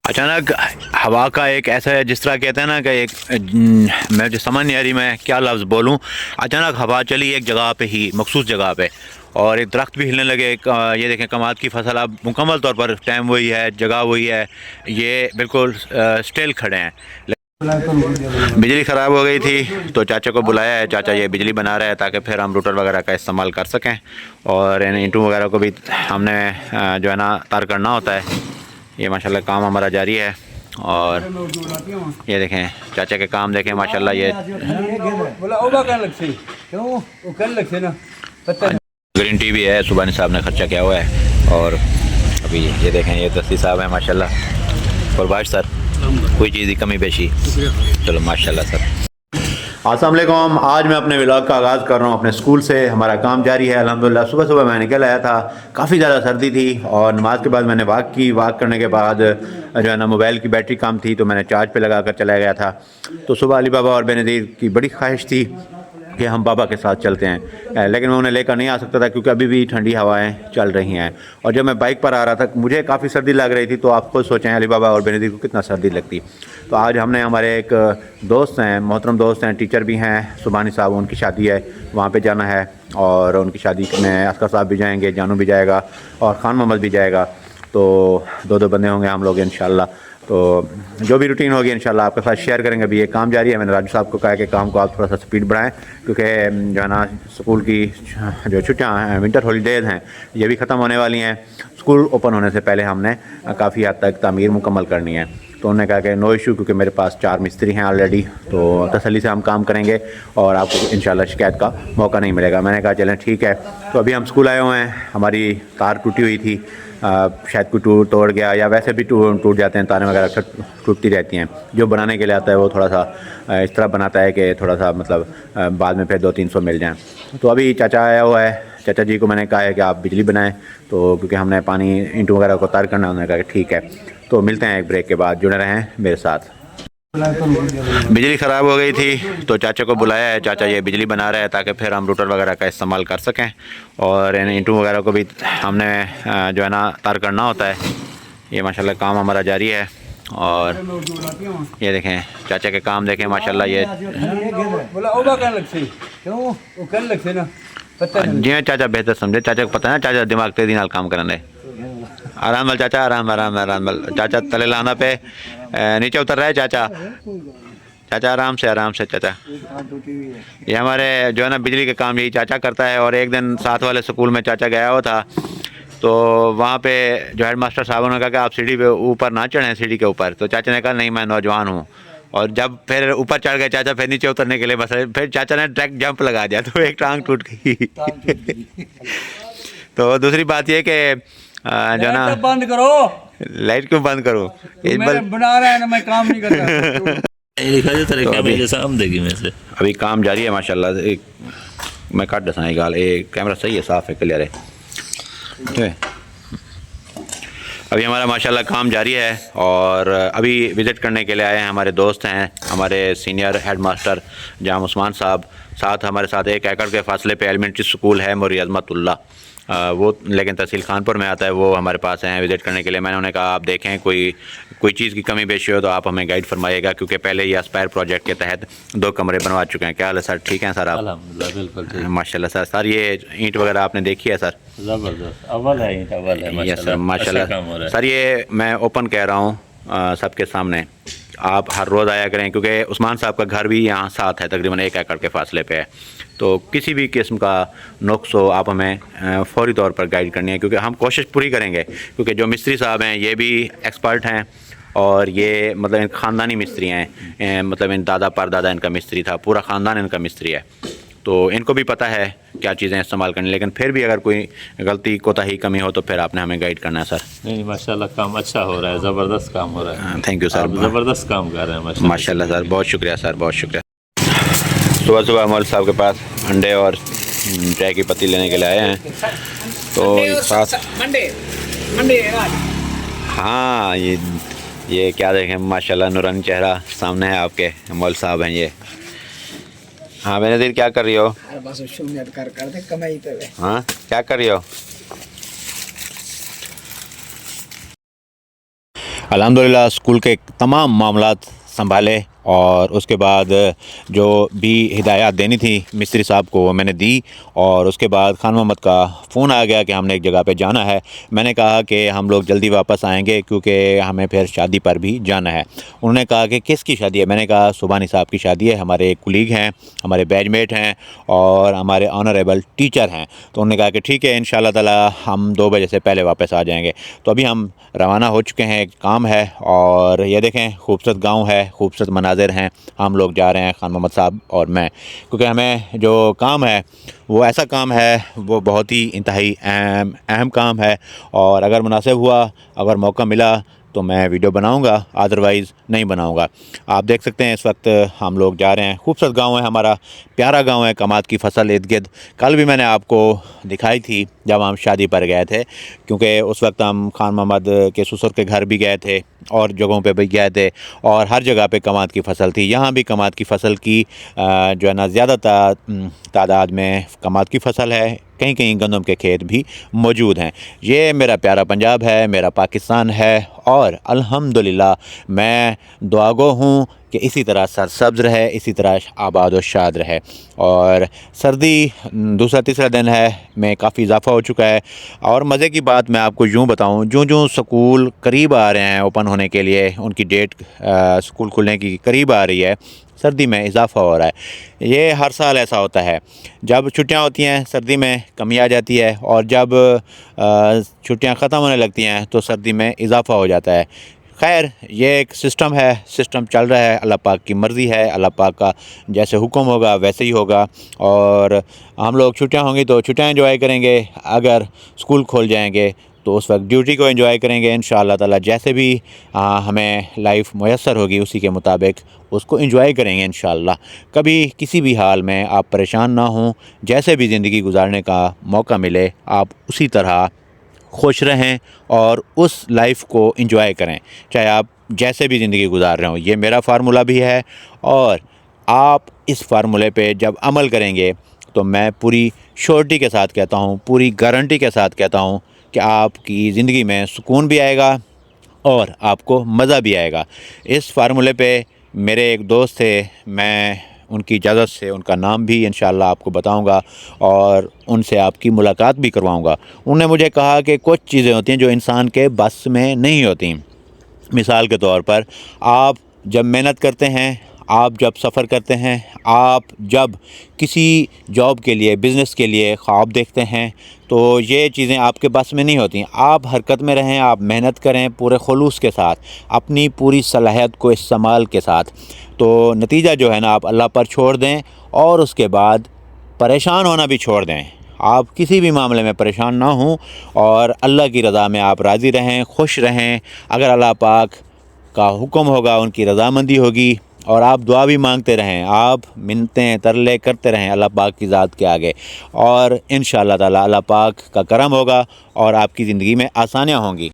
अचानक हवा का एक ऐसा है, जिस तरह कहते हैं ना कि एक मैं जो समझ नहीं आ रही मैं क्या लफ्ज़ बोलूं। अचानक हवा चली एक जगह पे ही, मखसूस जगह पे, और एक दरख्त भी हिलने लगे। ये देखें, कमाद की फसल अब मुकम्मल तौर पर टाइम वही है, जगह वही है, ये बिल्कुल स्टिल खड़े हैं। बिजली ख़राब हो गई थी तो चाचा को बुलाया है, चाचा ये बिजली बना रहे हैं ताकि फिर हम रूटर वगैरह का इस्तेमाल कर सकें। और इन ईंटों वगैरह को भी हमने जो है ना तार करना होता है। ये माशाल्लाह काम हमारा जारी है। और ये देखें चाचा के काम देखें माशाल्लाह। ये ग्रीन टी भी है, सुबानी साहब ने खर्चा किया हुआ है। और अभी ये देखें, ये दस्ती साहब हैं माशाल्लाह। और बाश सर, कोई चीज़ की कमी पेशी? चलो माशाल्लाह सर। अस्सलाम वालेकुम। आज मैं अपने व्लॉग का आगाज़ कर रहा हूँ अपने स्कूल से। हमारा काम जारी है अल्हम्दुलिल्लाह। सुबह सुबह मैं निकल आया था, काफ़ी ज़्यादा सर्दी थी और नमाज के बाद मैंने वॉक करने के बाद जो है ना मोबाइल की बैटरी कम थी तो मैंने चार्ज पे लगा कर चला गया था। तो सुबह अली बाबा और बेनज़ीर की बड़ी ख्वाहिश थी कि हम बाबा के साथ चलते हैं, लेकिन मैं उन्हें लेकर नहीं आ सकता था क्योंकि अभी भी ठंडी हवाएं चल रही हैं। और जब मैं बाइक पर आ रहा था मुझे काफ़ी सर्दी लग रही थी। तो आप खुद सोचें अली बाबा और बेनज़ीर को कितना सर्दी लगती। तो आज हमने, हमारे एक दोस्त हैं, मोहतरम दोस्त हैं, टीचर भी हैं, सुबानी साहब, उनकी शादी है, वहाँ पे जाना है। और उनकी शादी में असगर साहब भी जाएंगे, जानू भी जाएगा और खान मोहम्मद भी जाएगा। तो दो बंदे होंगे हम लोग इंशाल्लाह। तो जो भी रूटीन होगी इंशाल्लाह आपके साथ शेयर करेंगे। अभी ये काम जारी है। मैंने राजू साहब को कहा कि काम को आप थोड़ा सा स्पीड बढ़ाएं क्योंकि जो है ना स्कूल की जो छुट्टियाँ हैं, विंटर हॉलीडेज़ हैं, ये भी ख़त्म होने वाली हैं। स्कूल ओपन होने से पहले हमने काफ़ी हद तक तामीर मुकम्मल करनी है। तो उन्होंने कहा कि नो इशू, क्योंकि मेरे पास 4 मिस्त्री हैं ऑलरेडी, तो तसल्ली से हम काम करेंगे और आपको इंशाल्लाह शिकायत का मौका नहीं मिलेगा। मैंने कहा चलें ठीक है। तो अभी हम स्कूल आए हुए हैं। हमारी तार टूटी हुई थी, शायद कोई तोड़ गया या वैसे भी टूट जाते हैं, तारें वगैरह अक्सर टूटती रहती हैं। जो बनाने के लिए आता है वो थोड़ा सा इस तरह बनाता है कि थोड़ा सा मतलब बाद में फिर 200-300 मिल जाएँ। तो अभी चाचा आया हुआ है, चाचा जी को मैंने कहा है कि आप बिजली बनाएं, तो क्योंकि हमने पानी ईंटों वगैरह को तार करना है। उन्होंने कहा कि ठीक है। तो मिलते हैं एक ब्रेक के बाद, जुड़े रहें मेरे साथ। बिजली ख़राब हो गई थी तो चाचा को बुलाया है, चाचा ये बिजली बना रहे हैं ताकि फिर हम रूटर वगैरह का इस्तेमाल कर सकें। और इन ईंटों वगैरह को भी हमने जो है ना तार करना होता है। ये माशाल्लाह काम हमारा जारी है। और ये देखें चाचा के काम देखें माशाल्लाह। ये जी हाँ, चाचा बेहतर समझे, चाचा को पता है ना, चाचा दिमाग तेजी नाल काम करने। आराम वाल चाचा, आराम आराम आराम वाल चाचा। तले लाना पे नीचे उतर रहा है चाचा। चाचा आराम से चाचा। ये हमारे जो है ना बिजली के काम यही चाचा करता है। और एक दिन साथ वाले स्कूल में चाचा गया हुआ था, तो वहाँ पे जो हेड मास्टर साहब ने कहा कि आप सीढ़ी पे ऊपर ना चढ़ें, सीढ़ी के ऊपर। तो चाचा ने कहा नहीं, मैं नौजवान हूँ। और जब फिर ऊपर चढ़ गए चाचा, फिर नीचे उतरने के लिए बस, फिर चाचा ने डायरेक्ट जंप लगा दिया तो एक टांग टूट गई। तो दूसरी बात ये कि जो ना, बंद करो, लाइट क्यों बंद करूँ? बना रहा है ना, मैं काम नहीं करता। तो अभी काम जारी है माशाल्लाह। एक मैं काट दसा गाल, एक कैमरा सही है, साफ़ है, क्लियर है, ठीक है। अभी हमारा माशाल्लाह काम जारी है। और अभी विज़िट करने के लिए आए हैं हमारे दोस्त हैं, हमारे सीनियर हेड मास्टर जाम उस्मान साहब। साथ हमारे साथ 1 एकड़ के फासले पे एलिमेंट्री स्कूल है मोरी अज़मतुल्लाह, वो लेकिन तहसील खानपुर में आता है। वो हमारे पास हैं विज़िट करने के लिए। मैंने उन्हें कहा आप देखें कोई चीज़ की कमी पेशी हो तो आप हमें गाइड फरमाइएगा, क्योंकि पहले ही एस्पायर प्रोजेक्ट के तहत 2 कमरे बनवा चुके हैं। क्या हाल है सर? ठीक हैं सर आप? अल्हम्दुलिल्लाह बिल्कुल ठीक। माशाल्लाह सर। सर ये ईंट वगैरह आपने देखी है सर? ज़बरदस्त, अव्वल है ईंट, अव्वल है यस सर माशाल्लाह। सर ये मैं ओपन कह रहा हूँ सबके सामने, आप हर रोज़ आया करें क्योंकि उस्मान साहब का घर भी यहाँ साथ है, तकरीबन 1 एकड़ के फासले पे है। तो किसी भी किस्म का नुक्स हो आप हमें फ़ौरी तौर पर गाइड करनी है, क्योंकि हम कोशिश पूरी करेंगे। क्योंकि जो मिस्त्री साहब हैं ये भी एक्सपर्ट हैं और ये मतलब इन ख़ानदानी मिस्त्री हैं, मतलब इन दादा परदादा इनका मिस्त्री था, पूरा ख़ानदान इनका मिस्त्री है। तो इनको भी पता है क्या चीज़ें इस्तेमाल करनी। लेकिन फिर भी अगर कोई गलती कोताही कमी हो तो फिर आपने हमें गाइड करना है सर। नहीं माशाल्लाह काम अच्छा हो रहा है, ज़बरदस्त काम हो रहा है। थैंक यू सर, ज़बरदस्त काम कर रहे हैं माशाल्लाह सर। बहुत शुक्रिया सर, बहुत शुक्रिया। सुबह सुबह मौलवी साहब के पास अंडे और चाय की पत्ती लेने के लिए आए हैं। तो साथ हाँ, ये क्या देखें माशाल्लाह, नूरानी चेहरा सामने है आपके, मौलवी साहब हैं ये। हाँ बेनज़ीर क्या कर रही हो? हाँ क्या कर रही हो? अल्हम्दुलिल्लाह स्कूल के तमाम मामलात संभाले और उसके बाद जो भी हिदायत देनी थी मिस्त्री साहब को वो मैंने दी। और उसके बाद खान मोहम्मद का फ़ोन आ गया कि हमने एक जगह पे जाना है। मैंने कहा कि हम लोग जल्दी वापस आएंगे क्योंकि हमें फिर शादी पर भी जाना है। उन्होंने कहा कि किसकी शादी है? मैंने कहा सुबानी साहब की शादी है, हमारे एक कुलीग हैं, हमारे बैचमेट हैं और हमारे ऑनरेबल टीचर हैं। तो उन्होंने कहा कि ठीक है, इंशाअल्लाह ताला हम 2 बजे से पहले वापस आ जाएंगे। तो अभी हम रवाना हो चुके हैं, एक काम है और ये देखें खूबसूरत गाँव है, खूबसूरत मनाज़िर हैं। हम लोग जा रहे हैं खान मोहम्मद साहब और मैं, क्योंकि हमें जो काम है वो ऐसा काम है, वो बहुत ही इंतहाई अहम काम है और अगर मुनासिब हुआ, अगर मौका मिला तो मैं वीडियो बनाऊंगा, अदरवाइज़ नहीं बनाऊंगा। आप देख सकते हैं इस वक्त हम लोग जा रहे हैं। खूबसूरत गांव है हमारा, प्यारा गांव है, कमात की फसल इर्द गिर्द। कल भी मैंने आपको दिखाई थी जब हम शादी पर गए थे, क्योंकि उस वक्त हम खान मोहम्मद के ससुर के घर भी गए थे और जगहों पे भी गए थे और हर जगह पे कमात की फ़सल थी। यहाँ भी कमात की फ़सल की जो है ना ज़्यादा तादाद में कमात की फ़सल है, कहीं कहीं गंदम के खेत भी मौजूद हैं। ये मेरा प्यारा पंजाब है, मेरा पाकिस्तान है और अल्हम्दुलिल्लाह मैं दुआगो हूँ कि इसी तरह सरसब्ज़ रहे, इसी तरह आबाद और शाद रहे। और सर्दी दूसरा तीसरा दिन है में काफ़ी इजाफ़ा हो चुका है। और मज़े की बात मैं आपको यूँ बताऊँ, जो स्कूल करीब आ रहे हैं ओपन होने के लिए, उनकी डेट स्कूल खुलने की करीब आ रही है, सर्दी में इजाफ़ा हो रहा है। ये हर साल ऐसा होता है, जब छुट्टियां होती हैं सर्दी में कमी आ जाती है और जब छुट्टियां ख़त्म होने लगती हैं तो सर्दी में इजाफ़ा हो जाता है। खैर ये एक सिस्टम है, सिस्टम चल रहा है, अल्लाह पाक की मर्ज़ी है, अल्लाह पाक का जैसे हुक्म होगा वैसे ही होगा। और हम लोग छुट्टियां होंगी तो छुट्टियां एंजॉय करेंगे, अगर स्कूल खोल जाएंगे तो उस वक्त ड्यूटी को एंजॉय करेंगे इंशाअल्लाह ताला। जैसे भी हमें लाइफ मुयस्सर होगी उसी के मुताबिक उसको एंजॉय करेंगे इंशाअल्लाह। कभी किसी भी हाल में आप परेशान ना हों, जैसे भी ज़िंदगी गुजारने का मौका मिले आप उसी तरह खुश रहें और उस लाइफ को एंजॉय करें, चाहे आप जैसे भी ज़िंदगी गुजार रहे हो। ये मेरा फार्मूला भी है और आप इस फार्मूले पे जब अमल करेंगे तो मैं पूरी श्योरिटी के साथ कहता हूँ, पूरी गारंटी के साथ कहता हूँ कि आपकी ज़िंदगी में सुकून भी आएगा और आपको मज़ा भी आएगा। इस फार्मूले पे मेरे एक दोस्त थे, मैं उनकी इजाज़त से उनका नाम भी इंशाअल्लाह आपको बताऊंगा और उनसे आपकी मुलाकात भी करवाऊंगा। उन्होंने मुझे कहा कि कुछ चीज़ें होती हैं जो इंसान के बस में नहीं होती। मिसाल के तौर पर आप जब मेहनत करते हैं, आप जब सफ़र करते हैं, आप जब किसी जॉब के लिए, बिज़नेस के लिए ख्वाब देखते हैं, तो ये चीज़ें आपके बस में नहीं होती। आप हरकत में रहें, आप मेहनत करें पूरे खुलूस के साथ, अपनी पूरी सलाहियत को इस्तेमाल के साथ, तो नतीजा जो है ना आप अल्लाह पर छोड़ दें और उसके बाद परेशान होना भी छोड़ दें। आप किसी भी मामले में परेशान ना हों और अल्लाह की रज़ा में आप राज़ी रहें, खुश रहें। अगर अल्लाह पाक का हुक्म होगा, उनकी रज़ामंदी होगी और आप दुआ भी मांगते रहें, आप मिन्नतें तरले करते रहें अल्लाह पाक की ज़ात के आगे, और इंशाअल्लाह ताला अल्लाह पाक का करम होगा और आपकी ज़िंदगी में आसानियाँ होंगी।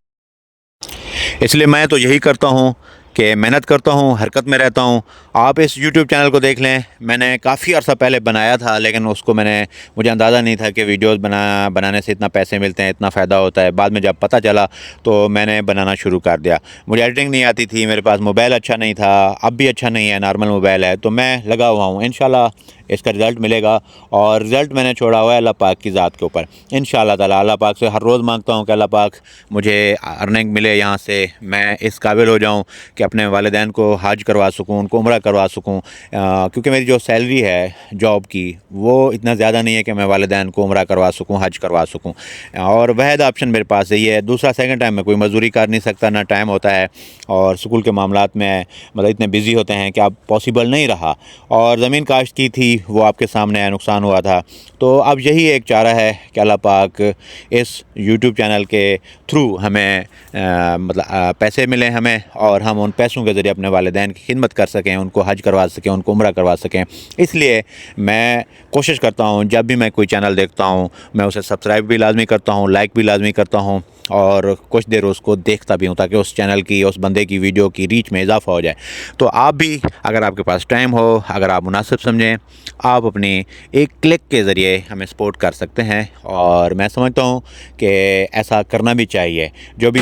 इसलिए मैं तो यही करता हूँ कि मेहनत करता हूँ, हरकत में रहता हूँ। आप इस YouTube चैनल को देख लें, मैंने काफ़ी अर्सा पहले बनाया था, लेकिन उसको मुझे अंदाज़ा नहीं था कि वीडियोस बनाने से इतना पैसे मिलते हैं, इतना फ़ायदा होता है। बाद में जब पता चला तो मैंने बनाना शुरू कर दिया। मुझे एडिटिंग नहीं आती थी, मेरे पास मोबाइल अच्छा नहीं था, अब भी अच्छा नहीं है, नॉर्मल मोबाइल है, तो मैं लगा हुआ हूँ। इंशाल्लाह इसका रिज़ल्ट मिलेगा और रिज़ल्ट मैंने छोड़ा हुआ है अल्लाह पाक की ज़ात के ऊपर। इंशाअल्लाह ताला अल्लाह पाक से हर रोज़ मांगता हूँ कि अल्लाह पाक मुझे अर्निंग मिले, यहाँ से मैं इस काबिल हो जाऊँ कि अपने वालिदैन को हज करवा सकूँ, उनको उम्रा करवा सकूँ। क्योंकि मेरी जो सैलरी है जॉब की वो इतना ज़्यादा नहीं है कि मैं वालिदैन को उम्रा करवा सकूँ, हज करवा सकूँ, और वहद ऑप्शन मेरे पास यही है। दूसरा सेकंड टाइम में कोई मजदूरी कर नहीं सकता, ना टाइम होता है, और स्कूल के मामलात में मतलब इतने बिज़ी होते हैं कि अब पॉसिबल नहीं रहा। और ज़मीन काश्त की थी, वो आपके सामने है, नुकसान हुआ था। तो अब यही एक चारा है कि अल्लाह पाक इस YouTube चैनल के थ्रू हमें पैसे मिले हमें, और हम उन पैसों के ज़रिए अपने वालिदैन की खिदमत कर सकें, उनको हज करवा सकें, उनको उम्रा करवा सकें। इसलिए मैं कोशिश करता हूँ जब भी मैं कोई चैनल देखता हूँ मैं उसे सब्सक्राइब भी लाजमी करता हूँ, लाइक भी लाजमी करता हूँ, और कुछ देर उसको देखता भी हूँ ताकि उस चैनल की, उस बंदे की वीडियो की रीच में इजाफ़ा हो जाए। तो आप भी अगर आपके पास टाइम हो, अगर आप मुनासिब समझें, आप अपनी एक क्लिक के ज़रिए हमें सपोर्ट कर सकते हैं, और मैं समझता हूँ कि ऐसा करना भी चाहिए। जो भी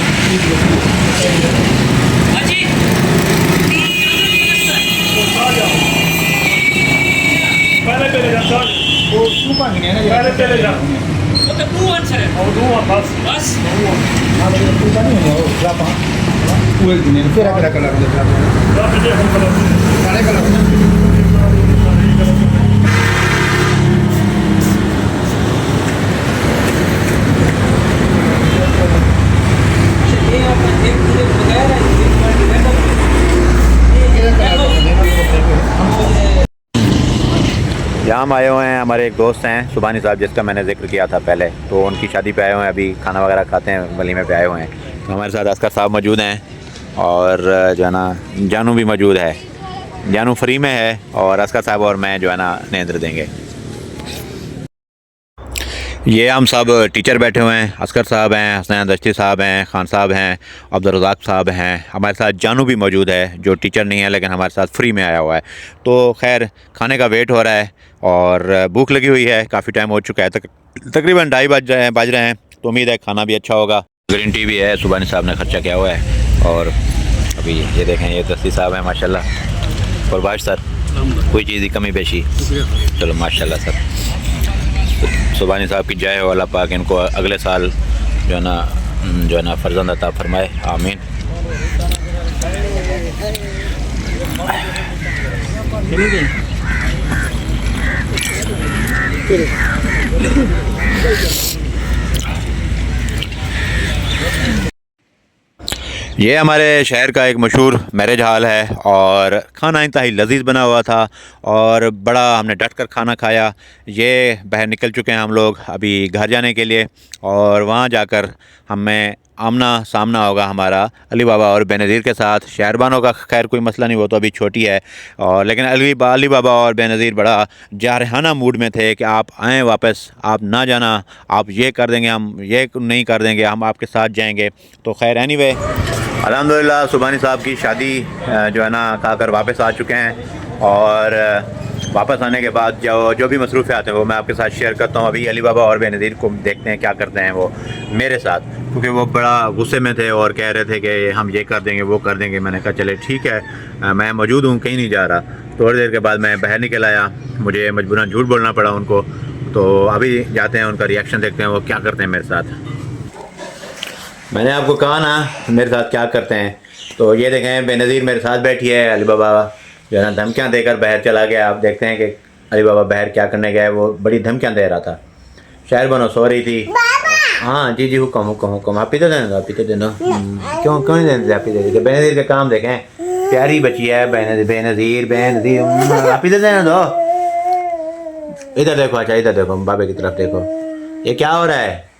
यहाँ हम आए हुए हैं, हमारे एक दोस्त हैं सुबानी साहब, जिसका मैंने जिक्र किया था पहले, तो उनकी शादी पे आए हुए हैं, अभी खाना वगैरह खाते हैं, वलीमे पे आए हुए हैं। तो हमारे साथ अस्कर साहब मौजूद हैं और जो है ना जानू भी मौजूद है। जानू फ्री में है और अस्कर साहब और मैं जो है ना नेंद्र देंगे। ये हम सब टीचर बैठे हुए हैं, अस्कर साहब हैं, हसनैन दश्ती साहब हैं, खान साहब हैं, अब्दुल रज़ाक साहब हैं, हमारे साथ जानू भी मौजूद है जो टीचर नहीं है लेकिन हमारे साथ फ्री में आया हुआ है। तो खैर खाने का वेट हो रहा है और भूख लगी हुई है, काफ़ी टाइम हो चुका है, तकरीबन 2:30 बज रहे हैं, तो उम्मीद है खाना भी अच्छा होगा। ग्रीन टी भी है, सुबानी साहब ने खर्चा किया हुआ है। और अभी ये देखें, ये दस्ती साहब हैं माशाल्लाह। और बाश सर कोई चीज़ की कमी पेशी, चलो माशाल्लाह सर। सुबानी साहब की जय हो, अल्लाह पाक इनको अगले साल जो है ना फर्जंद अता फरमाए, आमीन। ये हमारे शहर का एक मशहूर मैरिज हॉल है और खाना इंतहाई लजीज़ बना हुआ था और बड़ा हमने डट कर खाना खाया। ये बाहर निकल चुके हैं हम लोग अभी घर जाने के लिए और वहाँ जाकर हमें आमना सामना होगा हमारा अली बाबा और बेनज़ीर के साथ। शहरबानों का खैर कोई मसला नहीं, वो तो अभी छोटी है, और लेकिन अली बाबा और बेनज़ीर बड़ा जारहाना मूड में थे कि आप आएँ वापस, आप ना जाना, आप ये कर देंगे, हम ये नहीं कर देंगे, हम आपके साथ जाएंगे। तो खैर एनीवे अल्हम्दुलिल्लाह सुबानी साहब की शादी जो है ना खाकर वापस आ चुके हैं और वापस आने के बाद जो भी मसरूफ़ियात हैं वो मैं आपके साथ शेयर करता हूँ। अभी अली बाबा और बेनज़ीर को देखते हैं क्या करते हैं वो मेरे साथ, क्योंकि वो बड़ा गुस्से में थे और कह रहे थे कि हम ये कर देंगे वो कर देंगे। मैंने कहा चले ठीक है, मैं मौजूद हूँ, कहीं नहीं जा रहा। थोड़ी देर के बाद मैं बाहर निकल आया, मुझे मजबूरन झूठ बोलना पड़ा उनको। तो अभी जाते हैं, उनका रिएक्शन देखते हैं वो क्या करते हैं मेरे साथ। मैंने आपको कहा ना मेरे साथ क्या करते हैं, तो ये देखें बेनज़ीर मेरे साथ बैठी है, अली बाबा जो है ना धमकियाँ देकर बाहर चला गया। आप देखते हैं कि अली बाबा बाहर क्या करने गया है, वो बड़ी धमकियाँ दे रहा था। शायर बनो सो रही थी। हाँ जी हुक्म आप पीते देना, आप पीते देना। क्यों नहीं देते, आप पीते देते। बेनज़ीर के काम देखें, प्यारी बच्ची है बेनज़ीर आप पीते देना दो। इधर देखो, अच्छा इधर देखो, बाबे की तरफ देखो, ये क्या हो रहा है।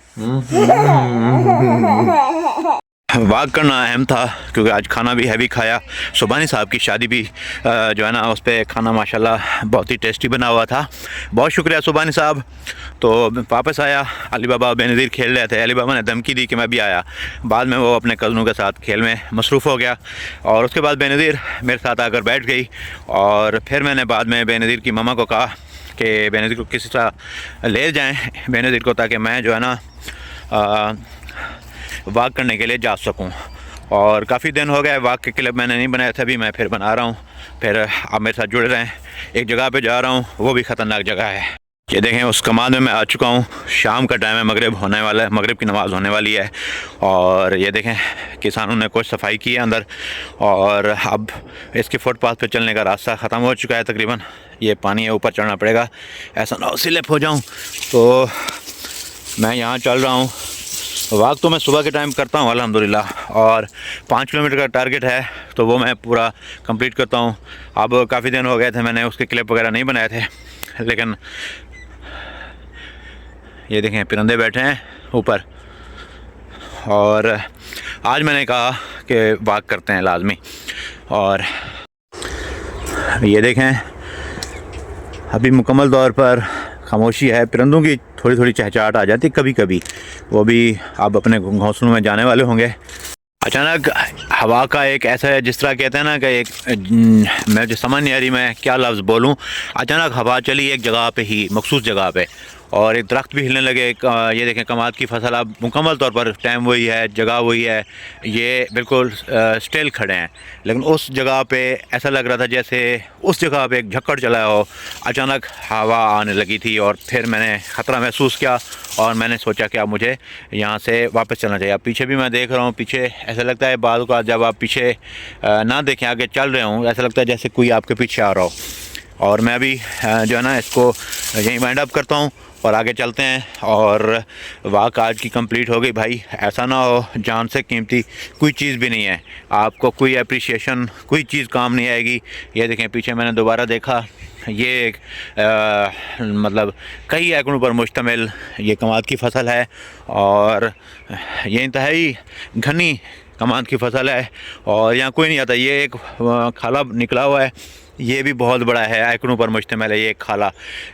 वाक करना अहम था क्योंकि आज खाना भी हैवी खाया। सुबानी साहब की शादी भी जो है ना उस पर खाना माशाल्लाह बहुत ही टेस्टी बना हुआ था। बहुत शुक्रिया सुबानी साहब। तो वापस आया, अली बाबा और बेनज़ीर खेल रहे थे। अली बाबा ने धमकी दी कि मैं भी आया, बाद में वो अपने कज़नों के साथ खेल में मसरूफ़ हो गया और उसके बाद बेनज़ीर मेरे साथ आकर बैठ गई। और फिर मैंने बाद में बेनज़ीर की मम्मा को कहा कि बेनज़ीर को किसी तरह ले जाएँ बेनज़ीर को, ताकि मैं जो है ना वॉक करने के लिए जा सकूं। और काफ़ी दिन हो गए वॉक के क्लब मैंने नहीं बनाया था, अभी मैं फिर बना रहा हूं। फिर आप मेरे साथ जुड़े रहें। एक जगह पे जा रहा हूं, वो भी ख़तरनाक जगह है। ये देखें उस कमाद में मैं आ चुका हूं। शाम का टाइम है, मगरिब होने वाला है, मगरिब की नमाज़ होने वाली है। और ये देखें किसानों ने कुछ सफाई की है अंदर, और अब इसके फुटपाथ पे चलने का रास्ता ख़त्म हो चुका है तकरीबन। ये पानी है, ऊपर चढ़ना पड़ेगा, ऐसा ना हो स्लिप हो जाऊँ। तो मैं यहाँ चल रहा हूँ। वॉक तो मैं सुबह के टाइम करता हूँ अल्हम्दुलिल्लाह, और 5 किलोमीटर का टारगेट है तो वो मैं पूरा कंप्लीट करता हूँ। अब काफ़ी दिन हो गए थे मैंने उसके क्लिप वगैरह नहीं बनाए थे, लेकिन ये देखें परिंदे बैठे हैं ऊपर। और आज मैंने कहा कि वॉक करते हैं लाजमी। और ये देखें अभी मुकम्मल तौर पर खामोशी है। परिंदों की थोड़ी थोड़ी चहचहाट आ जाती कभी कभी, वो भी अब अपने घोंसलों में जाने वाले होंगे। अचानक हवा का एक ऐसा है, जिस तरह कहते हैं ना कि एक मैं जो समझ नहीं आ रही मैं क्या लफ्ज़ बोलूं। अचानक हवा चली एक जगह पे ही, मखसूस जगह पे, और एक दरख्त भी हिलने लगे। ये देखें कमाद की फसल अब मुकम्मल तौर पर टाइम वही है, जगह वही है, ये बिल्कुल स्टिल खड़े हैं। लेकिन उस जगह पे ऐसा लग रहा था जैसे उस जगह पे एक झक्कड़ चला हो। अचानक हवा आने लगी थी और फिर मैंने ख़तरा महसूस किया और मैंने सोचा कि अब मुझे यहाँ से वापस चलना चाहिए। अब पीछे भी मैं देख रहा हूँ, पीछे ऐसा लगता है बाद का जब आप पीछे ना देखें, आगे चल रहे हूँ, ऐसा लगता है जैसे कोई आपके पीछे आ रहा हो। और मैं अभी जो है ना इसको यहीं वाइंड अप करता हूँ और आगे चलते हैं। और वाक आज की कंप्लीट हो गई भाई। ऐसा ना हो जान से कीमती कोई चीज़ भी नहीं है, आपको कोई अप्रिशिएशन कोई चीज़ काम नहीं आएगी। ये देखें पीछे मैंने दोबारा देखा, ये मतलब कई एकड़ों पर मुश्तमिल ये कमाद की फसल है और ये इंतहाई घनी कमाद की फसल है और यहाँ कोई नहीं आता। ये एक खाला निकला हुआ है, ये भी बहुत बड़ा है, एकड़ों पर मुश्तमिल है ये एक खाला,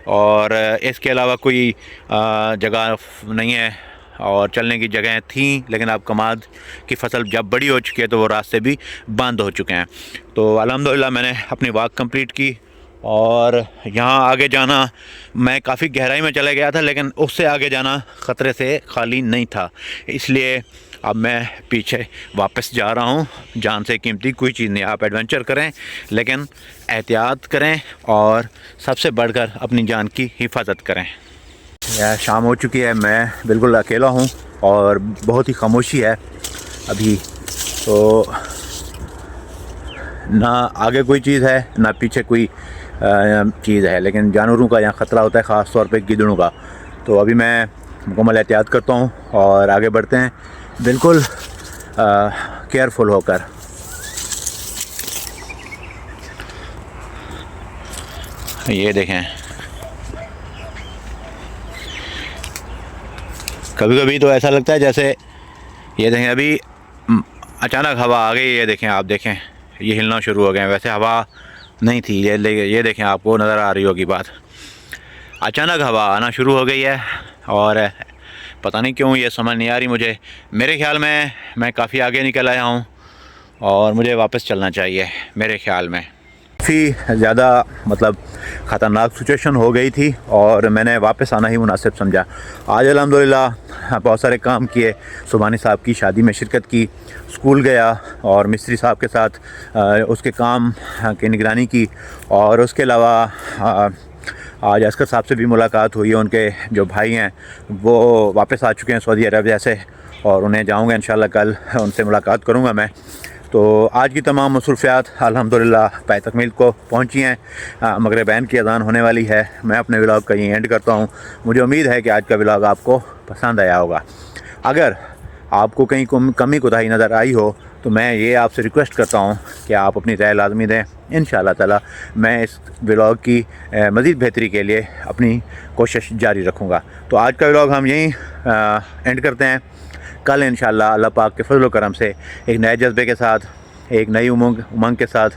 और इसके अलावा कोई जगह नहीं है और चलने की जगह थी। लेकिन अब कमाद की फसल जब बड़ी हो चुकी है तो वो रास्ते भी बंद हो चुके हैं। तो अल्हम्दुलिल्लाह मैंने अपनी वॉक कंप्लीट की और यहाँ आगे जाना, मैं काफ़ी गहराई में चला गया था लेकिन उससे आगे जाना ख़तरे से खाली नहीं था, इसलिए अब मैं पीछे वापस जा रहा हूँ। जान से कीमती कोई चीज़ नहीं। आप एडवेंचर करें लेकिन एहतियात करें और सबसे बढ़कर अपनी जान की हिफाजत करें। यह शाम हो चुकी है, मैं बिल्कुल अकेला हूँ और बहुत ही खामोशी है अभी। तो ना आगे कोई चीज़ है ना पीछे कोई चीज़ है, लेकिन जानवरों का यहाँ ख़तरा होता है, ख़ास तौर पे गिद्धड़ों का। तो अभी मैं मुकम्मल एहतियात करता हूँ और आगे बढ़ते हैं बिल्कुल केयरफुल होकर। ये देखें कभी कभी तो ऐसा लगता है जैसे, ये देखें अभी अचानक हवा आ गई, ये देखें आप देखें ये हिलना शुरू हो गए। वैसे हवा नहीं थी, ये देखें आपको नज़र आ रही होगी बात, अचानक हवा आना शुरू हो गई है और पता नहीं क्यों ये समझ नहीं आ रही मुझे। मेरे ख्याल में मैं काफ़ी आगे निकल आया हूँ और मुझे वापस चलना चाहिए मेरे ख्याल में। काफ़ी ज़्यादा मतलब ख़तरनाक सिचुएशन हो गई थी और मैंने वापस आना ही मुनासिब समझा। आज अल्हम्दुलिल्लाह बहुत सारे काम किए, सुबानी साहब की शादी में शिरकत की, स्कूल गया और मिस्त्री साहब के साथ उसके काम की निगरानी की, और उसके अलावा आज अस्कर साहब से भी मुलाकात हुई है। उनके जो भाई हैं वो वापस आ चुके हैं सऊदी अरबिया से और उन्हें जाऊँगा इंशाल्लाह कल, उनसे मुलाकात करूँगा मैं। तो आज की तमाम मसरूफ़ियात अल्हम्दुलिल्लाह पाए तकमील को पहुँची हैं। मगरिबैन की अज़ान होने वाली है। मैं अपने व्लॉग का यहीं एंड करता हूँ। मुझे उम्मीद है कि आज का व्लॉग आपको पसंद आया होगा। अगर आपको कहीं कमी कोताही नज़र आई हो तो मैं ये आपसे रिक्वेस्ट करता हूँ कि आप अपनी राय लाजमी दें। इंशाअल्लाह ताला मैं इस व्लॉग की मज़ीद बेहतरी के लिए अपनी कोशिश जारी रखूँगा। तो आज का व्लॉग हम यहीं एंड करते हैं। कल इंशाअल्लाह अल्लाह पाक के फजल व करम से एक नए जज्बे के साथ, एक नई उमंग के साथ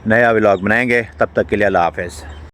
नया व्लॉग बनाएंगे। तब तक के लिए अल्लाह हाफ़िज़।